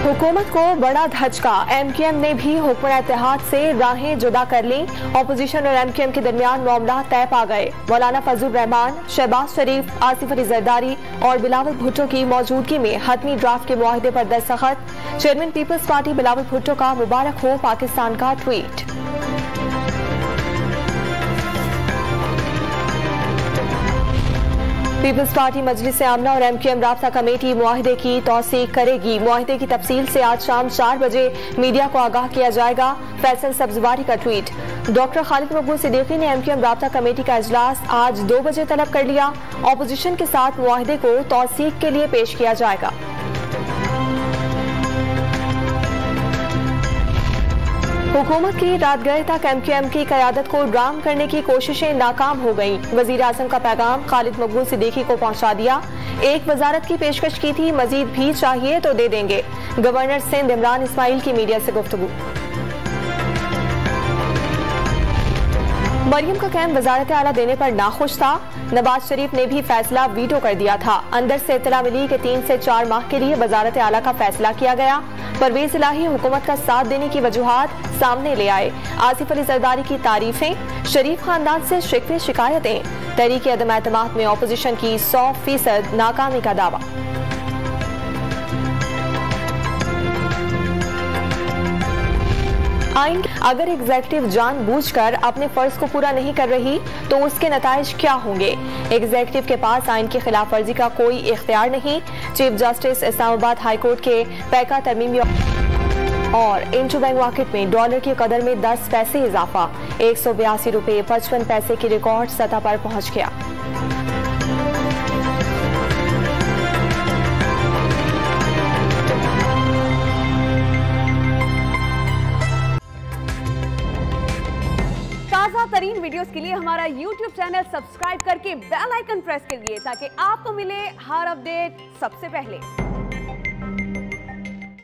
हुकूमत को बड़ा धचका, एमक्यूएम ने भी हुकूमत इत्तेहाद से राहें जुदा कर ली। अपोजिशन और एमक्यूएम के दरमियान मामला तय पा गए। मौलाना फजल रहमान, शहबाज शरीफ, आसिफ अली जरदारी और बिलावल भुट्टो की मौजूदगी में हतमी ड्राफ्ट के मुआहदे पर दस्तखत। चेयरमैन पीपल्स पार्टी बिलावल भुट्टो का मुबारक हो पाकिस्तान का ट्वीट। पीपल्स पार्टी मजलिस आमना और एमक्यूएम राब्ता कमेटी मुआहदे की तौसीक करेगी। मुआहदे की तफसील से आज शाम 4 बजे मीडिया को आगाह किया जाएगा। फैसल सब्जवारी का ट्वीट। डॉक्टर खालिद मकबूल सिद्दीकी ने एमक्यूएम राब्ता कमेटी का इजलास आज 2 बजे तलब कर लिया। अपोजिशन के साथ मुआहदे को तौसीक के लिए पेश किया जाएगा। हुकूमत की रातगह तक एमक्यूएम की क़यादत को ड्राम करने की कोशिशें नाकाम हो गईं। वज़ीर आज़म का पैगाम खालिद मकबूल सिद्दीकी को पहुंचा दिया। एक वजारत की पेशकश की थी, मजीद भी चाहिए तो दे देंगे। गवर्नर सिंध इमरान इस्माइल की मीडिया से गुफ्तगू। मरियम का कैंप वजारत आला देने पर नाखुश था। नवाज शरीफ ने भी फैसला वीटो कर दिया था। अंदर से इत्तला मिली कि 3 से 4 माह के लिए वजारत आला का फैसला किया गया। परवेज इलाही हुकूमत का साथ देने की वजूहात सामने ले आए। आसिफ अली जरदारी की तारीफें, शरीफ खानदान से शिकवे शिकायतें। तहरीक अदम एतमाद में अपोजिशन की 100% नाकामी का दावा। आइन अगर एग्जीक्यूटिव जानबूझकर अपने फर्ज को पूरा नहीं कर रही तो उसके नताइज क्या होंगे। एग्जीक्यूटिव के पास आइन की खिलाफ वर्जी का कोई इख्तियार नहीं। Chief justice Islamabad high court के पैका तरमीमी और इंटू बैंक मार्केट में डॉलर की कदर में 10 पैसे इजाफा। 182 रुपये 55 पैसे की रिकॉर्ड सतह पर पहुंच गया। ताज़ा तरीन वीडियोस के लिए हमारा YouTube चैनल सब्सक्राइब करके बेल आइकन प्रेस करिए ताकि आपको मिले हर अपडेट सबसे पहले।